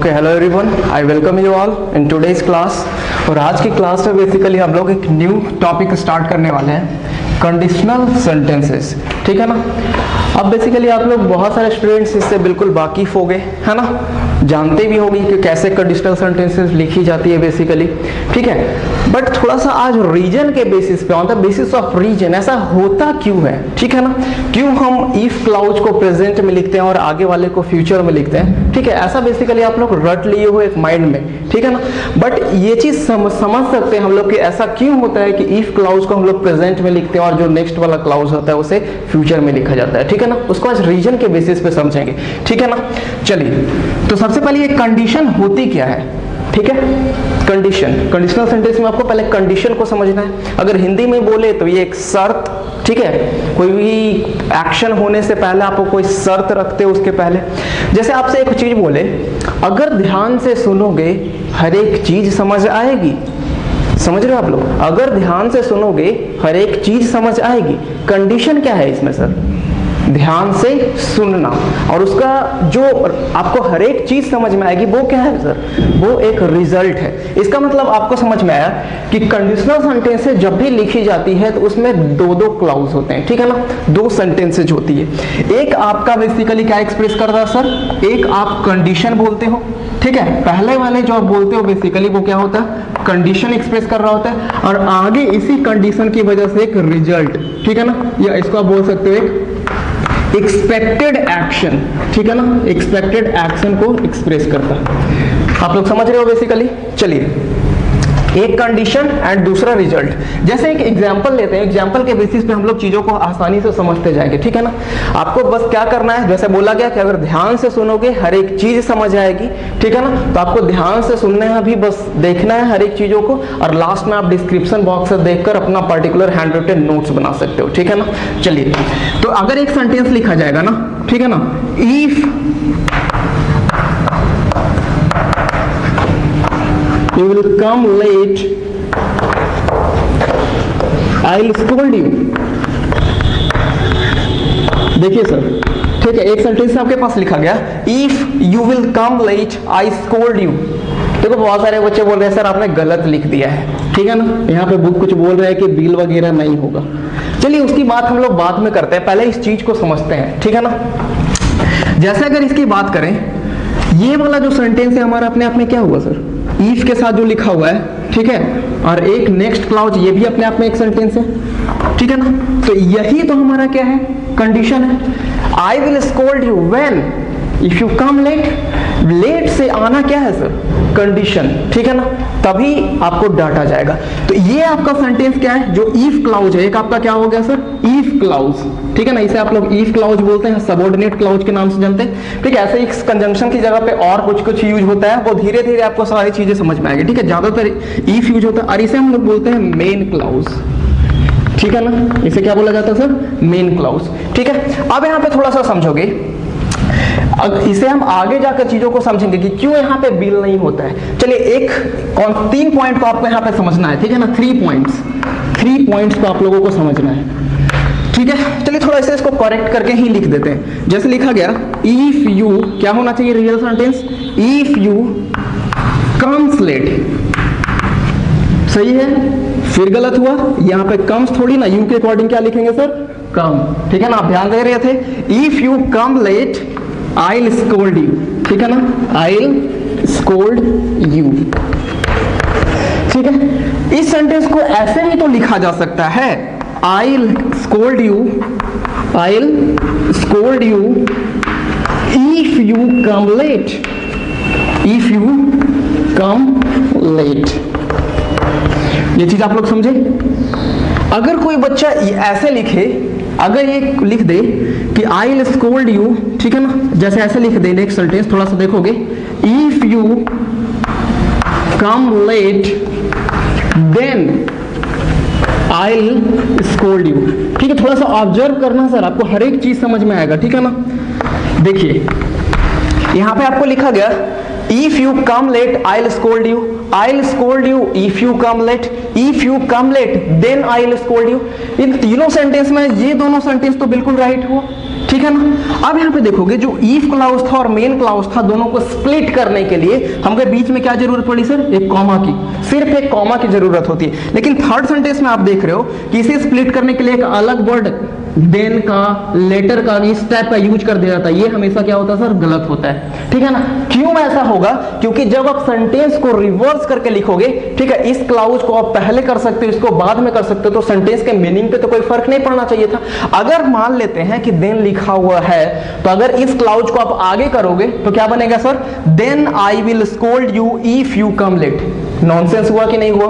Okay, hello everyone, I welcome you all in today's class. और आज की class में बेसिकली हम लोग एक न्यू टॉपिक स्टार्ट करने वाले हैं, कंडीशनल सेंटेंसेस। ठीक है ना। अब बेसिकली आप लोग बहुत सारे स्टूडेंट्स इससे बिल्कुल वाकिफ हो गए, है ना, जानते भी होंगे कि कैसे कंडीशनल सेंटेंसेस लिखी जाती है बेसिकली। ठीक है, बट थोड़ा सा आज रीजन के बेसिस पे, on the basis of reason, ऐसा होता क्यों है, ठीक है ना, क्यों हम इफ क्लाउज को प्रेजेंट में लिखते हैं और आगे वाले को फ्यूचर में लिखते हैं। ठीक है, ऐसा बेसिकली आप लोग रट लिए हो एक माइंड में, ठीक है ना। बट ये चीज समझ सकते हैं हम लोग कि ऐसा क्यों होता है कि इफ क्लाउज को हम लोग प्रेजेंट में लिखते हैं और जो नेक्स्ट वाला क्लाउज होता है उसे फ्यूचर में लिखा जाता है। ठीक है ना, उसको आज रीजन के बेसिस पे समझेंगे। ठीक है ना। चलिए, तो सबसे पहले ये कंडीशन होती क्या है। ठीक है, कंडीशन, कंडीशनल सेंटेंस में आपको पहले कंडीशन को समझना है। अगर हिंदी में बोले तो ये एक शर्त, ठीक है, कोई भी एक्शन होने से पहले आपको कोई शर्त रखते हो उसके पहले। जैसे आपसे एक चीज बोले, अगर ध्यान से सुनोगे हर एक चीज समझ आएगी। समझ रहे हो आप लोग, अगर ध्यान से सुनोगे हर एक चीज समझ आएगी। कंडीशन क्या है इसमें सर? ध्यान से सुनना, और उसका जो आपको हर एक चीज समझ में आएगी वो क्या है सर? वो एक रिजल्ट है। इसका मतलब आपको समझ में आया कि कंडीशनल सेंटेंसेस जब भी लिखी जाती है तो उसमें दो दो क्लाउज होते हैं। ठीक है ना, दो सेंटेंसेज होती है। एक आपका बेसिकली क्या एक्सप्रेस करता है सर? एक आप कंडीशन बोलते हो, ठीक है, पहले वाले जो आप बोलते हो बेसिकली वो क्या होता है? कंडीशन एक्सप्रेस कर रहा होता है, और आगे इसी कंडीशन की वजह से एक रिजल्ट, ठीक है ना, या इसको आप बोल सकते हो एक एक्सपेक्टेड एक्शन। ठीक है ना, एक्सपेक्टेड एक्शन को एक्सप्रेस करता है। आप लोग समझ रहे हो बेसिकली। चलिए, एक कंडीशन एंड दूसरा रिजल्ट। जैसे एक एग्जांपल लेते हैं, एग्जांपल के बेसिस पे हम लोग चीजों को आसानी से समझते जाएंगे। ठीक है ना, आपको बस क्या करना है, जैसे बोला गया कि अगर ध्यान से सुनोगे हर एक चीज समझ आएगी। ठीक है ना, तो आपको ध्यान से सुनना है, अभी बस देखना है हर एक चीजों को, और लास्ट में आप डिस्क्रिप्शन बॉक्स से देखकर अपना पर्टिकुलर हैंड रिटन नोट्स बना सकते हो। ठीक है ना। चलिए, तो अगर एक सेंटेंस लिखा जाएगा ना, ठीक है ना, if you will come late, I'll scold you। देखिए सर, ठीक है, एक सेंटेंस आपके पास लिखा गया, if you will come late I scold you. देखो, बहुत सारे बच्चे बोल रहे हैं सर आपने गलत लिख दिया है। ठीक है ना, यहाँ पे बुक कुछ बोल रहा है कि बिल वगैरह नहीं होगा। चलिए, उसकी बात हम लोग बाद में करते हैं, पहले इस चीज को समझते हैं। ठीक है ना। जैसे अगर इसकी बात करें, ये वाला जो सेंटेंस है हमारा अपने आप में क्या हुआ सर? इफ के साथ जो लिखा हुआ है, ठीक है, और एक नेक्स्ट क्लाउज, ये भी अपने आप में एक सेंटेंस है। ठीक है ना, तो यही तो हमारा क्या है? कंडीशन है। I will scold you when if you come late. Late से आना क्या है सर? कंडीशन। ठीक है ना, तभी आपको डांटा जाएगा। तो ये आपका सेंटेंस क्या है? जो इफ क्लाउज है, एक आपका क्या हो गया सर? If clause. ठीक है ना, इसे आप लोग इफ क्लाउज बोलते हैं, सबऑर्डिनेट क्लाउज के नाम से जानते हैं। ठीक है, ऐसे ही कंजंक्शन की जगह पे और कुछ कुछ यूज होता है, वो धीरे धीरे आपको सारी चीजें समझ में आएगी। ठीक है, ज्यादातर इफ यूज होता है, और इसे हम लोग बोलते हैं मेन क्लाउज। ठीक है ना, इसे क्या बोला जाता है सर? Main clause. ठीक है, अब यहाँ पे थोड़ा सा समझोगे, इसे हम आगे जाकर चीजों को समझेंगे कि क्यों यहाँ पे बिल नहीं होता है। चलिए, एक 3 पॉइंट को आपको यहाँ पे समझना है। ठीक है ना, 3 पॉइंट्स को आप लोगों को समझना है। ठीक है, चलिए थोड़ा इसे इसको करेक्ट करके ही लिख देते हैं। जैसे लिखा गया, इफ यू, क्या होना चाहिए real sentence? If you comes late. सही है, फिर गलत हुआ, यहाँ पे कम्स थोड़ी ना, यू के अकॉर्डिंग क्या लिखेंगे सर? कम। ठीक है ना, आप ध्यान दे रहे थे। If you come late I'll scold you। ठीक है ना, I'll scold you। ठीक है, इस सेंटेंस को ऐसे भी तो लिखा जा सकता है, I'll scold you if you come late। if you come late, ये चीज आप लोग समझे? अगर कोई बच्चा ऐसे लिखे, अगर ये लिख दे कि आई विल स्कोल्ड यू, ठीक है ना, जैसे ऐसे लिख दे नेक्स्ट सेंटेंस, थोड़ा सा देखोगे, if you come late then I will scold you. ठीक है, थोड़ा सा ऑब्जर्व करना सर, आपको हर एक चीज समझ में आएगा। ठीक है ना, देखिए यहां पे आपको लिखा गया, if you come late I will scold you, I will scold you if you come late, if you come late then I will scold you. इन तीनों सेंटेंस में ये दोनों सेंटेंस तो बिल्कुल राइट हुआ। ठीक है ना। अब यहाँ पे देखोगे जो इफ क्लाउज था और मेन क्लाउज था, दोनों को स्प्लिट करने के लिए हमको बीच में क्या जरूरत पड़ी सर? एक कॉमा की, सिर्फ एक कॉमा की जरूरत होती है। लेकिन थर्ड सेंटेंस में आप देख रहे हो कि इसे स्प्लिट करने के लिए एक अलग वर्ड देन का, लेटर का, इस टाइप का यूज कर दिया जाता है। ये हमेशा क्या होता है सर? गलत होता है, ठीक है ना। क्यों ऐसा होगा? क्योंकि जब आप सेंटेंस को रिवर्स करके लिखोगे, ठीक है, इस क्लाउज को आप पहले कर सकते हो, इसको बाद में कर सकते हो, तो सेंटेंस के मीनिंग पे तो कोई फर्क नहीं पड़ना चाहिए था। अगर मान लेते हैं कि देन लिखा हुआ है, तो अगर इस क्लाउज को आप आगे करोगे तो क्या बनेगा sir? Then I will scold you if you come late. Nonsense हुआ कि नहीं हुआ?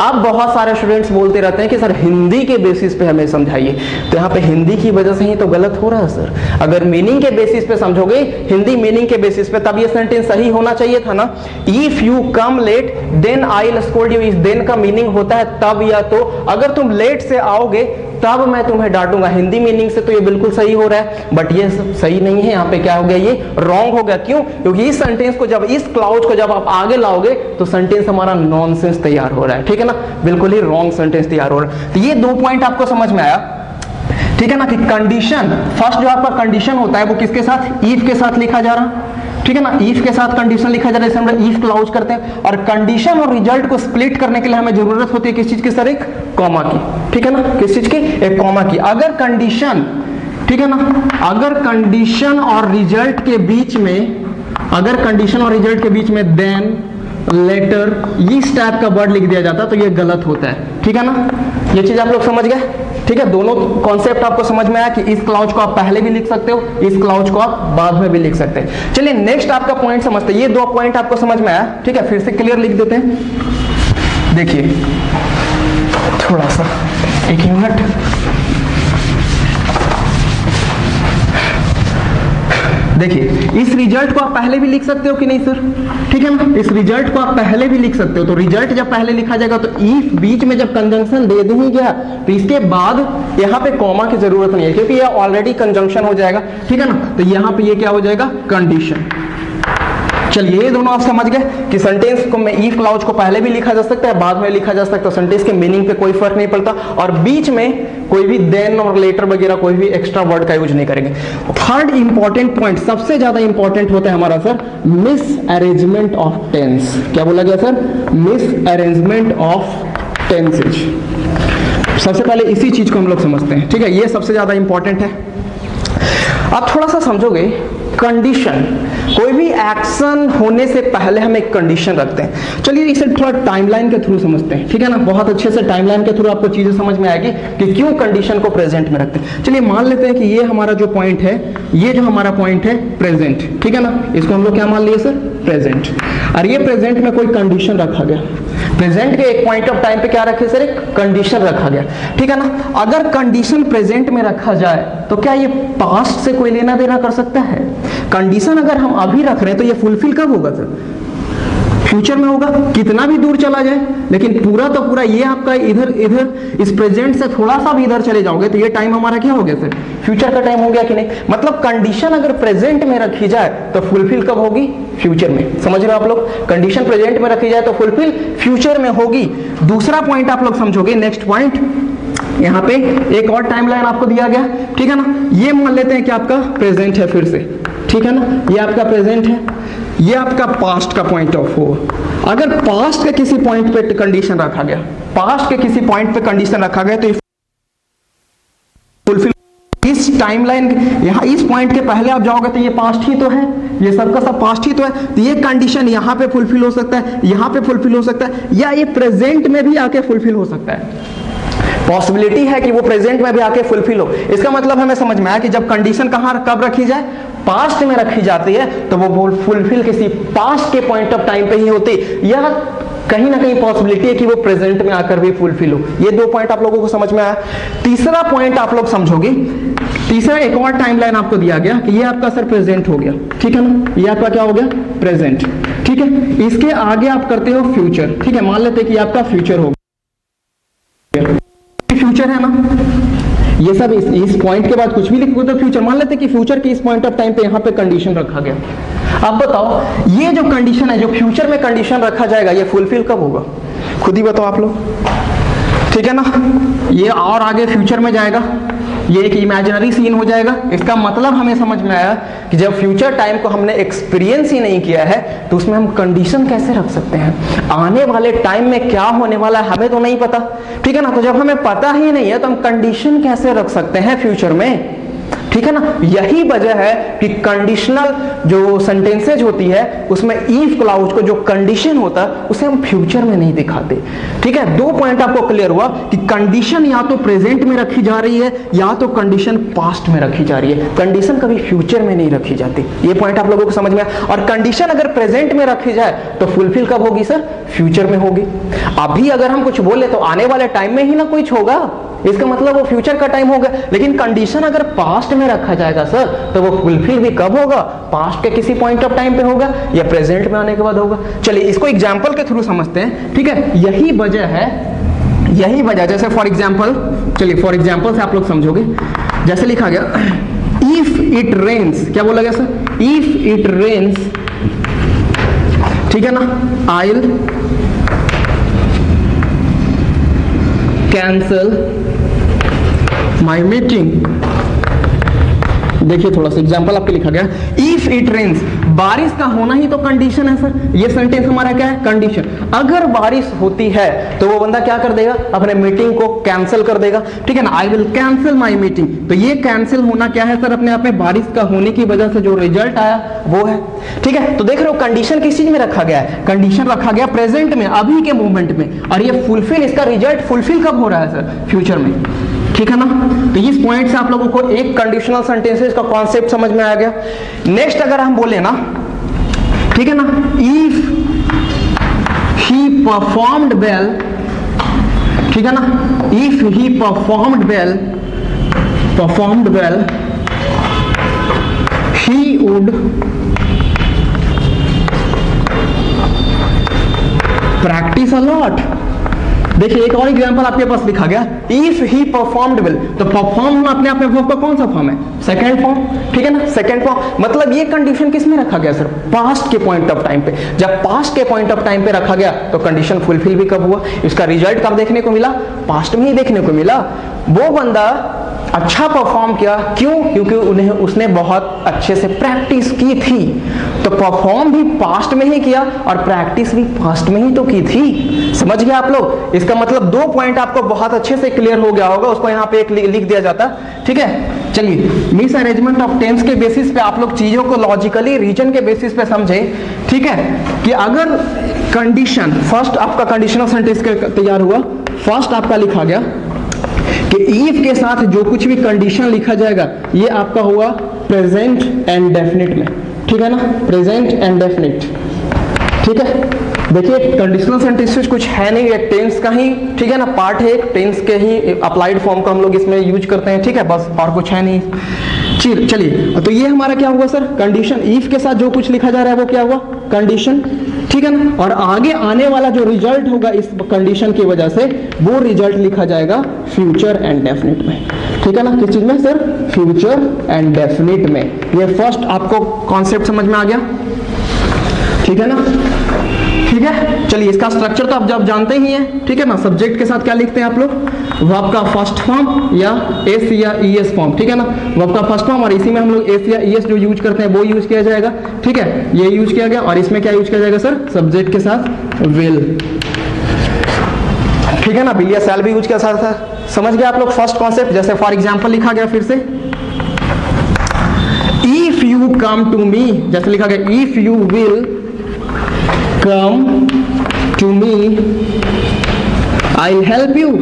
अब बहुत सारे स्टूडेंट्स बोलते रहते हैं कि सर हिंदी के बेसिस पे हमें समझाइए, तो यहाँ पे हिंदी की वजह से ही तो गलत हो रहा है सर। अगर मीनिंग के बेसिस पे समझोगे, हिंदी मीनिंग के बेसिस पे, तब ये सेंटेंस सही होना चाहिए था ना। If you come late then I will scold you, इस देन का मीनिंग होता है तब, या तो अगर तुम लेट से आओगे तब मैं तुम्हें डांटूंगा। हिंदी मीनिंग से तो ये बिल्कुल सही हो रहा है, बट ये सही नहीं है। यहाँ पे क्या हो गया? ये रॉन्ग हो गया। क्यों? क्योंकि इस सेंटेंस को जब, इस क्लाउज को जब आप आगे लाओगे तो सेंटेंस हमारा नॉनसेंस तैयार हो रहा है, ठीक है ना, बिल्कुल ही रॉन्ग सेंटेंस तैयार हो रहा है। तो ये 2 पॉइंट आपको समझ में आया, ठीक है ना, कि कंडीशन, फर्स्ट जो आपका कंडीशन होता है वो किसके साथ? इफ के साथ लिखा जा रहा, ठीक है ना, इफ के साथ कंडीशन लिखा जा रहा है, जैसे हम लोग इफ क्लाउज करते हैं। और कंडीशन और रिजल्ट को स्प्लिट करने के लिए हमें जरूरत होती है किस चीज की सर? एक कॉमा की, ठीक है ना, किस चीज की? एक कॉमा की। अगर कंडीशन, ठीक है ना, अगर कंडीशन और रिजल्ट के बीच में, अगर कंडीशन और रिजल्ट के बीच में देन, लेटर, इस टाइप का वर्ड लिख दिया जाता तो ये गलत होता है, ठीक है ना। ये चीज आप लोग समझ गए, ठीक है। दोनों कॉन्सेप्ट आपको समझ में आया कि इस क्लाउज को आप पहले भी लिख सकते हो, इस क्लाउज को आप बाद में भी लिख सकते हैं। चलिए नेक्स्ट आपका पॉइंट समझते हैं। ये 2 पॉइंट आपको समझ में आया, ठीक है, फिर से क्लियर लिख देते हैं। देखिए थोड़ा सा, 1 मिनट, देखिए इस रिजल्ट को आप पहले भी लिख सकते हो कि नहीं सर? ठीक है ना, इस रिजल्ट को आप पहले भी लिख सकते हो। तो रिजल्ट जब पहले लिखा जाएगा तो इफ बीच में जब कंजंक्शन दे दी गया तो इसके बाद यहाँ पे कॉमा की जरूरत नहीं है, क्योंकि ये ऑलरेडी कंजंक्शन हो जाएगा, ठीक है ना। तो यहाँ पे ये क्या हो जाएगा? कंडीशन। चलिए ये दोनों आप समझ गए कि सेंटेंस को में इफ क्लाउज को पहले भी लिखा जा सकता है, बाद में लिखा जा सकता है, सेंटेंस के मीनिंग पे कोई फर्क नहीं पड़ता, और बीच में कोई भी देन और लेटर वगैरह कोई भी एक्स्ट्रा वर्ड का यूज नहीं करेंगे। थर्ड इंपॉर्टेंट पॉइंट, सबसे ज्यादा इंपॉर्टेंट होता है हमारा sir misarrangement of tense. क्या बोला गया sir? Misarrangement of tenses. सबसे पहले इसी चीज को हम लोग समझते हैं, ठीक है, ये सबसे ज्यादा इंपॉर्टेंट है। आप थोड़ा सा समझोगे, कंडीशन, कोई भी एक्शन होने से पहले हम एक कंडीशन रखते हैं। चलिए इसे थोड़ा टाइमलाइन के थ्रू समझते हैं, ठीक है ना। बहुत अच्छे से टाइमलाइन के थ्रू आपको चीजें समझ में आएगी कि क्यों कंडीशन को प्रेजेंट में रखते हैं। चलिए मान लेते हैं कि ये हमारा जो पॉइंट है, ये जो हमारा पॉइंट है प्रेजेंट, ठीक है ना, इसको हम लोग क्या मान लिए सर? प्रेजेंट। और ये प्रेजेंट में कोई कंडीशन रखा गया, प्रेजेंट के एक पॉइंट ऑफ टाइम पे क्या रखे सर? एक कंडीशन रखा गया, ठीक है ना। अगर कंडीशन प्रेजेंट में रखा जाए तो क्या ये पास्ट से कोई लेना देना कर सकता है? कंडीशन अगर हम अभी रख रहे हैं तो ये फुलफिल कब होगा सर? फ्यूचर में होगा, कितना भी दूर चला जाए, लेकिन पूरा तो पूरा ये आपका इधर इधर इस प्रेजेंट से थोड़ा सा भी इधर चले जाओगे तो ये टाइम हमारा क्या हो गया सर? फ्यूचर का टाइम हो गया कि नहीं? मतलब कंडीशन अगर प्रेजेंट में रखी जाए तो फुलफिल कब होगी? फ्यूचर में। समझ रहे हो आप लोग? कंडीशन प्रेजेंट में रखी जाए तो फुलफिल फ्यूचर में होगी। दूसरा पॉइंट आप लोग समझोगे, नेक्स्ट पॉइंट, यहाँ पे एक और टाइमलाइन आपको दिया गया, ठीक है ना। ये मान लेते हैं कि आपका प्रेजेंट है, फिर से, ठीक है ना, ये आपका प्रेजेंट है, ये आपका पास्ट का पॉइंट ऑफ व्यू। अगर पास्ट के किसी पॉइंट पे कंडीशन रखा गया, पास्ट के किसी पॉइंट पे कंडीशन रखा गया तो फुलफिल, इस टाइमलाइन, यहाँ इस पॉइंट के पहले आप जाओगे तो ये पास्ट ही तो है, ये सबका सब पास्ट ही तो है। तो ये कंडीशन यहाँ पे फुलफिल हो सकता है, यहाँ पे फुलफिल हो सकता है, या ये प्रेजेंट में भी आके फुलफिल हो सकता है। पॉसिबिलिटी है कि वो प्रेजेंट में भी आके फुलफिल हो। इसका मतलब हमें समझ में आया कि जब कंडीशन कहाँ कब रखी जाए? पास्ट में रखी जाती है, तो वो फुलफिल किसी पास्ट के पॉइंट ऑफ टाइम पे ही होती है, या कहीं ना कहीं पॉसिबिलिटी है कि वो प्रेजेंट में आकर भी फुलफिल हो। ये 2 पॉइंट आप लोगों को समझ में आया। तीसरा पॉइंट आप लोग समझोगे, तीसरा एक और टाइमलाइन आपको दिया गया कि ये आपका सर प्रेजेंट हो गया, ठीक है ना, ये आपका क्या हो गया? प्रेजेंट, ठीक है। इसके आगे आप करते हो फ्यूचर, ठीक है, मान लेते हैं कि आपका फ्यूचर हो गया, फ्यूचर है ना, ये सब इस पॉइंट के बाद कुछ भी लिखोगे तो फ्यूचर। मान लेते हैं कि फ्यूचर के इस पॉइंट ऑफ टाइम पे यहाँ पे कंडीशन रखा गया। अब बताओ ये जो कंडीशन है, जो फ्यूचर में कंडीशन रखा जाएगा, ये फुलफिल कब होगा? खुद ही बताओ आप लोग, ठीक है ना। ये और आगे फ्यूचर में जाएगा, ये एक इमेजिनरी सीन हो जाएगा। इसका मतलब हमें समझ में आया कि जब फ्यूचर टाइम को हमने एक्सपीरियंस ही नहीं किया है तो उसमें हम कंडीशन कैसे रख सकते हैं। आने वाले टाइम में क्या होने वाला है हमें तो नहीं पता, ठीक है ना। तो जब हमें पता ही नहीं है तो हम कंडीशन कैसे रख सकते हैं फ्यूचर में, ठीक है ना। यही वजह है कि कंडीशनल जो सेंटेंसेज होती है उसमें इफ क्लाउज को जो कंडीशन होता है उसे हम फ्यूचर में नहीं दिखाते, ठीक है। दो पॉइंट आपको क्लियर हुआ कि कंडीशन या तो प्रेजेंट में रखी जा रही है या तो कंडीशन पास्ट में रखी जा रही है, कंडीशन कभी फ्यूचर में नहीं रखी जाती। ये पॉइंट आप लोगों को समझ में आया। और कंडीशन अगर प्रेजेंट में रखी जाए तो फुलफिल कब होगी सर, फ्यूचर में होगी। अभी अगर हम कुछ बोले तो आने वाले टाइम में ही ना कुछ होगा, इसका मतलब वो फ्यूचर का टाइम होगा। लेकिन कंडीशन अगर पास्ट में रखा जाएगा सर तो वो फुलफिल भी कब होगा, पास्ट के किसी पॉइंट ऑफ टाइम पे होगा या प्रेजेंट में आने के बाद होगा। चलिए इसको एग्जांपल के थ्रू समझते हैं, ठीक है। यही वजह है, यही वजह, जैसे फॉर एग्जांपल, चलिए फॉर एग्जांपल से आप लोग समझोगे। जैसे लिखा गया इफ इट रेन्स, क्या बोला गया सर, इफ इट रेन्स, ठीक है ना, I will cancel my meeting. देखिए थोड़ा सा एग्जांपल आपके लिखा गया इफ इट रेन्स, बारिश का होना ही तो कंडीशन है सर। ये सेंटेंस हमारा क्या है, कंडीशन। अगर बारिश होती है तो वो बंदा क्या कर देगा, अपने मीटिंग को कैंसिल कर देगा, ठीक है ना। I will cancel my meeting, तो ये कैंसिल होना क्या है सर, अपने आप में बारिश का होने की वजह से जो रिजल्ट आया वो है, ठीक है। तो देख रहे हो कंडीशन किस चीज में रखा गया है, कंडीशन रखा गया प्रेजेंट में, अभी के मोमेंट में, और ये फुलफिल, इसका रिजल्ट फुलफिल कब हो रहा है सर, फ्यूचर में, ठीक है ना। तो इस पॉइंट से आप लोगों को एक कंडीशनल सेंटेंसेस का कॉन्सेप्ट समझ में आ गया। नेक्स्ट अगर हम बोले ना, ठीक है ना, इफ ही परफॉर्म्ड वेल, ठीक है ना, if he performed well he would practice a lot. देखिए एक और एग्जांपल आपके पास लिखा गया इफ ही परफॉर्म्ड वेल, तो परफॉर्म अपने आप में वर्ब का कौन सा फॉर्म है, सेकंड फॉर्म, ठीक है ना, सेकंड फॉर्म। मतलब ये कंडीशन किस में रखा गया सर, पास्ट के पॉइंट ऑफ टाइम पे। जब पास्ट के पॉइंट ऑफ टाइम पे रखा गया तो कंडीशन फुलफिल भी कब हुआ, इसका रिजल्ट कब देखने को मिला, पास्ट में ही देखने को मिला। वो बंदा अच्छा परफॉर्म किया, क्यों, क्योंकि उसने बहुत अच्छे से प्रैक्टिस की थी। तो परफॉर्म भी पास्ट में ही किया और प्रैक्टिस भी पास्ट में ही तो की थी। समझ गए आप लोग। इसका मतलब दो पॉइंट आपको बहुत अच्छे से क्लियर हो गया होगा, उसको यहाँ पे एक लिख दिया जाता, ठीक है। चलिए मिस अरेंजमेंट ऑफ टेंस के बेसिस पे आप लोग चीजों को लॉजिकली रीजन के बेसिस पे समझे, ठीक है, कि अगर कंडीशन फर्स्ट आपका कंडीशनल सेंटेंस तैयार हुआ, फर्स्ट आपका लिखा गया कि इफ के साथ जो कुछ भी कंडीशन लिखा जाएगा ये आपका हुआ प्रेजेंट एंड डेफिनिट में, ठीक है ना, प्रेजेंट एंड डेफिनिट, ठीक है। देखिए कंडीशनल सेंटेंसेस कुछ है नहीं, एक टेंस का ही, ठीक है ना, पार्ट है, एक टेंस के ही अप्लाइड फॉर्म को हम लोग इसमें यूज करते हैं, ठीक है, बस और कुछ है नहीं। चलिए तो ये हमारा क्या हुआ सर, कंडीशन। इफ के साथ जो कुछ लिखा जा रहा है वो क्या हुआ, कंडीशन, ठीक है ना। और आगे आने वाला जो रिजल्ट होगा इस कंडीशन की वजह से वो रिजल्ट लिखा जाएगा फ्यूचर एंड डेफिनिट में, ठीक है ना। किस चीज में सर, फ्यूचर एंड डेफिनिट में। ये फर्स्ट आपको कॉन्सेप्ट समझ में आ गया, ठीक है ना, ठीक है। चलिए इसका स्ट्रक्चर तो आप जब जानते ही हैं, ठीक है ना। सब्जेक्ट के साथ क्या लिखते हैं आप लोग, वर्ब का फर्स्ट फॉर्म या एस या ईएस फॉर्म, ठीक है ना, वर्ब का फर्स्ट फॉर्म, और इसी में हम लोग एस या ईएस जो यूज करते हैं वो यूज किया जाएगा, ठीक है, ये यूज किया गया। और इसमें क्या यूज किया जाएगा सर, सब्जेक्ट के साथ विल, ठीक है ना, विल या शैल भी यूज किया था। समझ गए आप लोग फर्स्ट कॉन्सेप्ट। जैसे फॉर एग्जांपल लिखा गया फिर से, if you come to me, जैसे लिखा गया if you will come to me, I'll help you,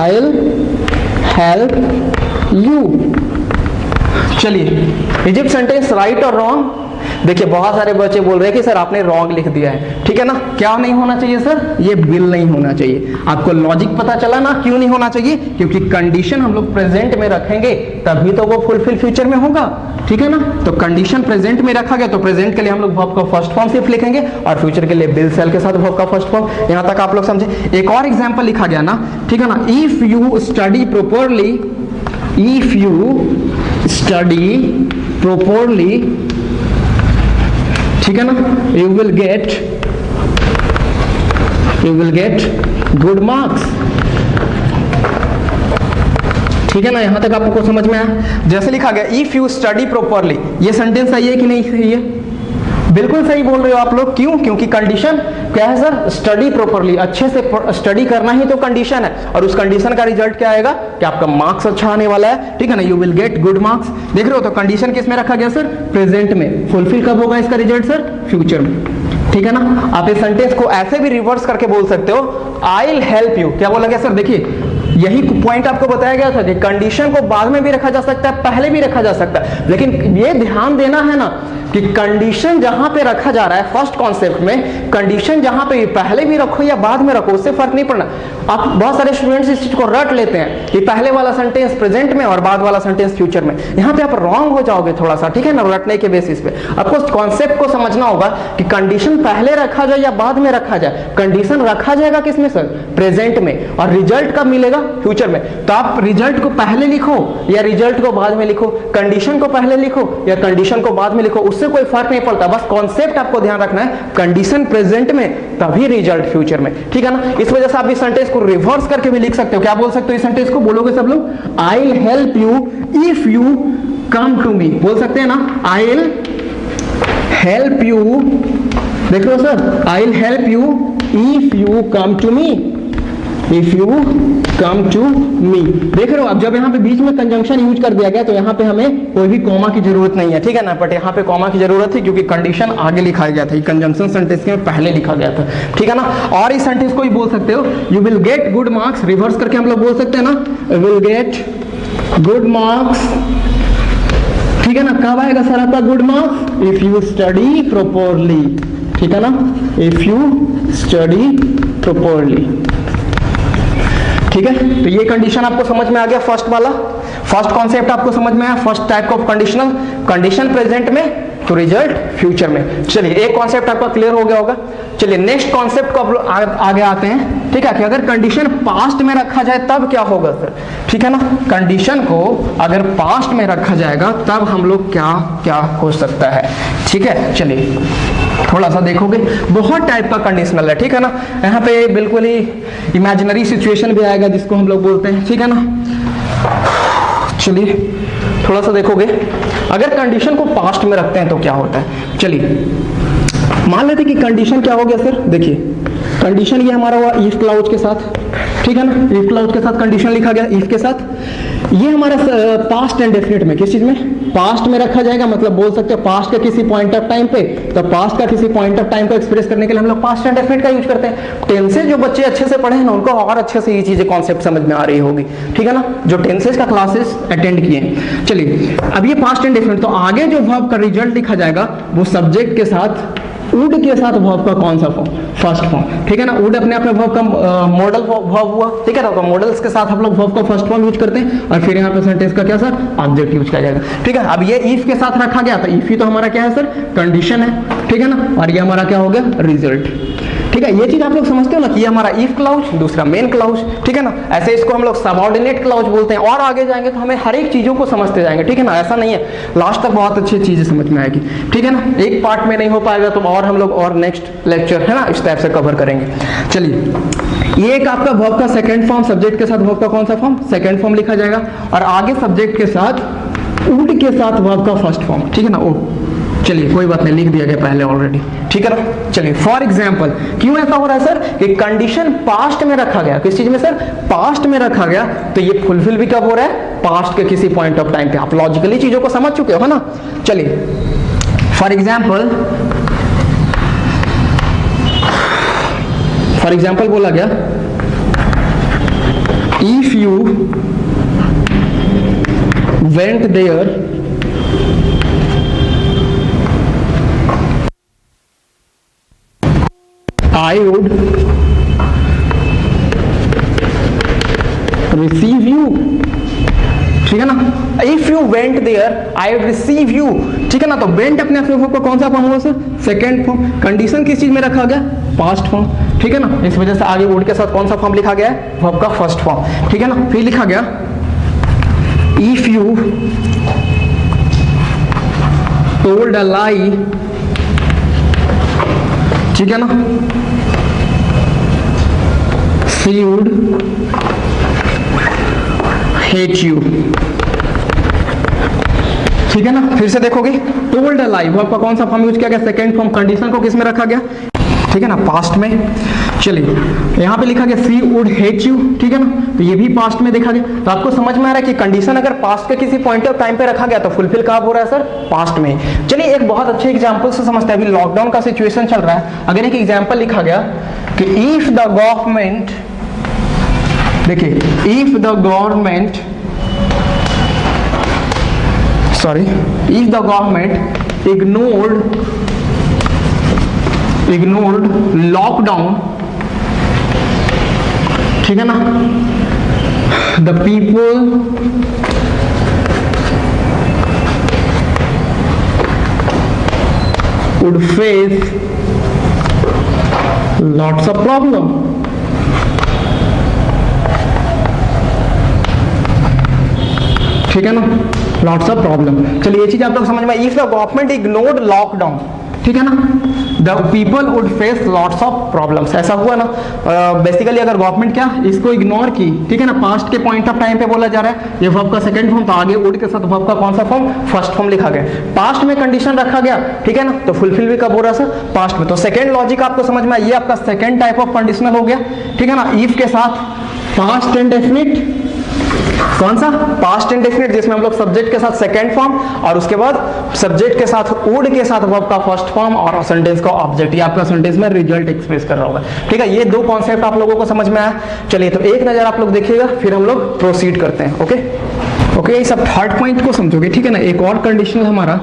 I'll help you। चलिए इजिप्ट सेंटेंस राइट और रॉन्ग। देखिए बहुत सारे बच्चे बोल रहे हैं कि सर आपने रॉन्ग लिख दिया है, ठीक है ना। क्या नहीं होना चाहिए सर, ये विल नहीं होना चाहिए। आपको लॉजिक पता चला ना क्यों नहीं होना चाहिए, क्योंकि कंडीशन हम लोग प्रेजेंट में रखेंगे तभी तो वो फुलफिल फ्यूचर में होगा, ठीक है ना। तो कंडीशन प्रेजेंट में रखा गया तो प्रेजेंट के लिए हम लोग वर्ब का फर्स्ट फॉर्म सिर्फ लिखेंगे और फ्यूचर के लिए विल शैल के साथ वर्ब का फर्स्ट फॉर्म। यहां तक आप लोग समझे। एक और एग्जांपल लिखा गया ना, ठीक है ना, if you study properly, if you study properly, ठीक है ना, you will get good marks, ठीक है ना, यहां तक आपको समझ में आया। जैसे लिखा गया इफ यू स्टडी प्रॉपरली, ये सेंटेंस सही है कि नहीं सही है? बिल्कुल सही बोल रहे हो आप लोग। क्यों? क्योंकि कंडीशन क्या है सर? स्टडी प्रॉपरली, अच्छे से स्टडी करना ही तो कंडीशन है, और उस कंडीशन का रिजल्ट क्या आएगा कि आपका मार्क्स अच्छा आने वाला है। ठीक है ना, you will get good marks. देख रहे हो, तो कंडीशन किस में रखा गया सर? प्रेजेंट में। फुलफिल कब होगा इसका रिजल्ट सर? फ्यूचर में। ठीक है ना, आप इस सेंटेंस को ऐसे भी रिवर्स करके बोल सकते हो, आई विल हेल्प यू। क्या बोला गया सर? देखिए यही पॉइंट आपको बताया गया था कि कंडीशन को बाद में भी रखा जा सकता है, पहले भी रखा जा सकता है, लेकिन ये ध्यान देना है ना कि कंडीशन जहां पे रखा जा रहा है फर्स्ट कॉन्सेप्ट में, कंडीशन जहां पे पहले भी रखो या बाद में रखो उससे फर्क नहीं पड़ना। आप बहुत सारे स्टूडेंट्स इस चीज को रट लेते हैं कि पहले वाला सेंटेंस प्रेजेंट में और बाद वाला सेंटेंस फ्यूचर में। यहां पे आप रॉन्ग हो जाओगे थोड़ा सा, ठीक है ना, रटने के बेसिस पे। आपको कॉन्सेप्ट को समझना होगा कि कंडीशन पहले रखा जाए या बाद में रखा जाए। कंडीशन रखा जाएगा किसमें सर? प्रेजेंट में, और रिजल्ट कब मिलेगा? फ्यूचर में। तो आप रिजल्ट को पहले लिखो या रिजल्ट को बाद में लिखो, कंडीशन को पहले लिखो या कंडीशन को बाद में लिखो, उससे कोई फर्क नहीं पड़ता। बस कॉन्सेप्ट आपको ध्यान रखना है, कंडीशन प्रेजेंट में तभी रिजल्ट फ्यूचर में। ठीक है ना, इस वजह से आप इस सेंटेंस को रिवर्स करके भी लिख सकते हो। क्या बोल सकते हो इस सेंटेंस को? बोलोगे सब लोग, I will help you if you come to me. बोल सकते हैं ना, आई विल हेल्प यू। देख लो sir, I will help you if you come to me, if you come to me. देख रहे हो, अब जब यहाँ पे बीच में कंजंक्शन यूज कर दिया गया तो यहाँ पे हमें कोई भी कॉमा की जरूरत नहीं है। ठीक है ना, बट यहाँ पे कॉमा की जरूरत थी क्योंकि कंडीशन आगे लिखा गया था, कंजंक्शन सेंटेंस के पहले लिखा गया था। ठीक है ना, और इस सेंटेंस को ही बोल सकते हो, you will get good marks. Reverse करके हम लोग बोल सकते हैं ना, you will get good marks. ठीक है ना, कब आएगा सर आपका good marks? If you study properly. ठीक है ना, इफ यू स्टडी प्रॉपरली। ठीक है, तो ये कंडीशन आपको समझ में आ गया, फर्स्ट वाला, फर्स्ट कॉन्सेप्ट आपको समझ में आया, first type of conditional, condition present में तो रिजल्ट फ्यूचर में। चलिए एक कॉन्सेप्ट आपका क्लियर हो गया होगा। चलिए नेक्स्ट कॉन्सेप्ट को आगे आते हैं। ठीक है, कि अगर कंडीशन पास्ट में रखा जाए तब क्या होगा सर? ठीक है ना, कंडीशन को अगर पास्ट में रखा जाएगा तब हम लोग क्या क्या हो सकता है। ठीक है, चलिए थोड़ा सा देखोगे, बहुत टाइप का कंडीशनल है। ठीक है ना, यहाँ पे बिल्कुल ही इमेजिनरी सिचुएशन भी आएगा जिसको हम लोग बोलते हैं। ठीक है ना, चलिए थोड़ा सा देखोगे, अगर कंडीशन को पास्ट में रखते हैं तो क्या होता है। चलिए मान लेते कि कंडीशन क्या हो गया सर? देखिए कंडीशन ये हमारा हुआ इफ क्लाउज के साथ। ठीक है ना, इफ क्लाउज के साथ कंडीशन लिखा गया, इफ के साथ। ये हमारा पास्ट एंड डेफिनेट में, किस चीज में? पास्ट में रखा जाएगा, मतलब बोल सकते हैं पास्ट के किसी पॉइंट ऑफ टाइम पे, तो पास्ट का किसी पॉइंट ऑफ टाइम को एक्सप्रेस करने के लिए हम लोग पास्ट एंड डेफिनेट का यूज करते हैं। टेंसेस जो बच्चे अच्छे से पढ़े हैं ना, उनको और अच्छे से ये चीजें कॉन्सेप्ट समझ में आ रही होगी। ठीक है ना, जो टेंसेस का क्लासेस अटेंड किए हैं। चलिए अब ये पास्ट एंड डेफिनेट, तो आगे जो वर्ब का रिजल्ट लिखा जाएगा वो सब्जेक्ट के साथ, वुड के साथ वर्ब का कौन सा फॉर्म? First form. ठीक है ना, वुड अपने आप में वर्ब का मॉडल वर्ब हुआ। ठीक है ना, तो मॉडल्स के साथ हम लोग वर्ब का फर्स्ट फॉर्म यूज करते हैं, और फिर यहाँ पे सेंटेंस का क्या सर? ऑब्जेक्ट यूज किया जाएगा। ठीक है, अब ये इफ के साथ रखा गया था, इफ ही तो हमारा क्या है सर? कंडीशन है। ठीक है ना, और ये हमारा क्या हो गया? रिजल्ट। ठीक है, ये चीज आप लोग समझते हो ना कि ये हमारा इफ क्लाउज, दूसरा मेन क्लाउज। ठीक है ना, ऐसे इसको हम लोग सबऑर्डिनेट क्लाउज बोलते हैं, और आगे जाएंगे तो हमें हर एक चीजों को समझते जाएंगे। ठीक है ना, ऐसा नहीं है, लास्ट तक बहुत अच्छी चीजें समझ में आएगी। ठीक है ना, एक पार्ट में नहीं हो पाएगा तो और हम लोग और नेक्स्ट लेक्चर है ना इस टाइप से कवर करेंगे। चलिए ये एक आपका वर्ब का सेकंड फॉर्म, सब्जेक्ट के साथ वर्ब का कौन सा फॉर्म? सेकंड फॉर्म लिखा जाएगा, और आगे सब्जेक्ट के साथ वुड के साथ वर्ब का फर्स्ट फॉर्म। ठीक है ना, वुड। चलिए कोई बात नहीं, लिख दिया गया पहले ऑलरेडी। ठीक है ना, चलिए फॉर एग्जांपल क्यों ऐसा हो रहा है सर कि कंडीशन पास्ट में रखा गया? किस चीज में सर? पास्ट में रखा गया, तो ये फुलफिल भी कब हो रहा है? पास्ट के किसी पॉइंट ऑफ टाइम पे। आप लॉजिकली चीजों को समझ चुके हो ना। चलिए फॉर एग्जाम्पल बोला गया, if you went there I would receive you। ठीक है ना, if you went there I would receive you। ठीक है ना, तो went अपने आप को कौन सा फॉर्म हुआ सर? Second form. कंडीशन किस चीज में रखा गया? Past form. ठीक है ना, इस वजह से आगे would के साथ कौन सा फॉर्म लिखा गया है? वर्ब का फर्स्ट फॉर्म। ठीक है ना, फिर लिखा गया if you told a lie। ठीक है ना, she would hate you, ठीक है ना। फिर से देखोगे, टोल्ड अ लाई, वर्ब का कौन सा फॉर्म यूज किया गया, सेकेंड फॉर्म। कंडीशन को किस में रखा गया, ठीक है ना, पास्ट में। चलिए यहाँ पे लिखा गया सी वुड हेट यू, ठीक है ना, तो ये भी पास्ट में देखा गया। तो आपको समझ में आ रहा है कि कंडीशन अगर पास्ट के किसी पॉइंट ऑफ टाइम पे रखा गया तो फुलफिल कब हो रहा है सर, पास्ट में। चलिए एक बहुत अच्छे एग्जांपल से समझते हैं। अभी लॉकडाउन का सिचुएशन चल रहा है, अगर एक एग्जांपल लिखा गया कि इफ द गवर्नमेंट, देखिए if the government, sorry, if the government ignored lockdown, ठीक है ना, the people would face lots of problem, ठीक है ना, लॉट्स ऑफ प्रॉब्लम। चलिए ये चीज आप लोग समझ में, if the government ignored lockdown, ठीक है ना, the people would face lots of problems, ऐसा हुआ ना। बेसिकली अगर गवर्नमेंट क्या इसको इग्नोर की, ठीक है ना, पास्ट के पॉइंट ऑफ टाइम पे बोला जा रहा है, ये वर्ब का सेकंड फॉर्म, तो आगे वुड के साथ वर्ब का कौन सा फॉर्म, फर्स्ट फॉर्म लिखा गया। पास्ट में कंडीशन रखा गया, ठीक है ना, तो फुलफिल भी कब हो रहा है सर, पास्ट में। तो सेकंड लॉजिक आपको समझ में, ये आपका सेकंड टाइप ऑफ कंडीशनल हो गया, ठीक है ना। इफ के साथ पास्ट इंडेफिनिट, कौन सा, पास्ट इंडेफिनिट, जिसमें हम लोग सब्जेक्ट के साथ सेकंड फॉर्म और उसके बाद सब्जेक्ट के साथ वुड के साथ वर्ब का फर्स्ट फॉर्म और सेंटेंस का ऑब्जेक्ट, ये आपका सेंटेंस में रिजल्ट एक्सप्रेस कर रहा होगा, ठीक है। ये दो कॉन्सेप्ट आप लोगों को समझ में आया। चलिए तो एक नजर आप लोग देखिएगा, फिर हम लोग प्रोसीड करते हैं। ओके, ये सब थर्ड पॉइंट को समझोगे, ठीक है ना। एक और कंडीशन हमारा,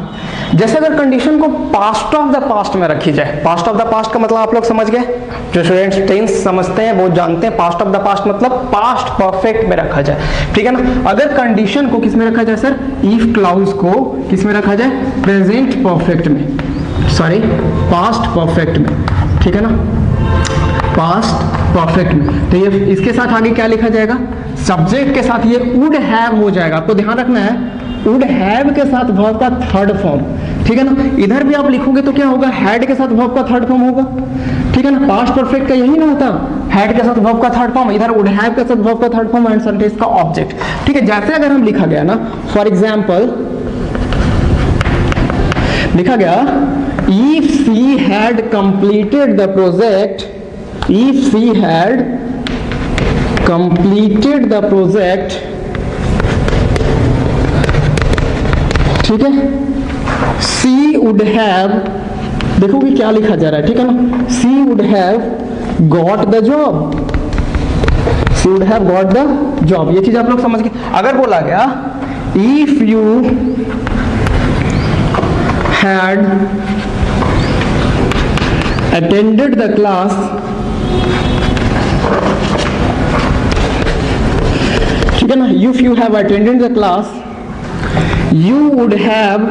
जैसे अगर कंडीशन को पास्ट ऑफ द पास्ट में रखी जाए, पास्ट ऑफ द पास्ट का मतलब आप लोग समझ गए, जो स्टूडेंट्स टेंस समझते हैं वो जानते हैं, पास्ट ऑफ द पास्ट मतलब पास्ट परफेक्ट में रखा जाए, ठीक है ना। अगर कंडीशन को किस में रखा जाए सर, इफ क्लाउज को किस में रखा जाए, प्रेजेंट परफेक्ट में, सॉरी पास्ट परफेक्ट में, ठीक है ना, पास्ट परफेक्ट में। तो ये इसके साथ आगे क्या लिखा जाएगा, सब्जेक्ट के साथ ये वुड हैव हो जाएगा। आपको ध्यान रखना है, वुड हैव के साथ वर्ब का थर्ड फॉर्म, ठीक है ना। इधर भी आप लिखोगे तो क्या होगा, हैड के साथ वर्ब का थर्ड फॉर्म होगा, ठीक है ना। पास्ट परफेक्ट का यही ना होता, हैड के साथ वर्ब का थर्ड फॉर्म, इधर वुड हैव के साथ वर्ब का थर्ड फॉर्म एंड सेंटेंस का ऑब्जेक्ट, ठीक है। जैसे अगर हम लिखा गया ना, फॉर एग्जांपल लिखा गया if she had completed the project, if she had completed the project, ठीक है, she would have, देखोगे क्या लिखा जा रहा है, ठीक है ना, she would have got the job, she would have got the job। ये चीज आप लोग समझ गए। अगर बोला गया if you had attended the class, ठीक है ना, if you have attended the class you would have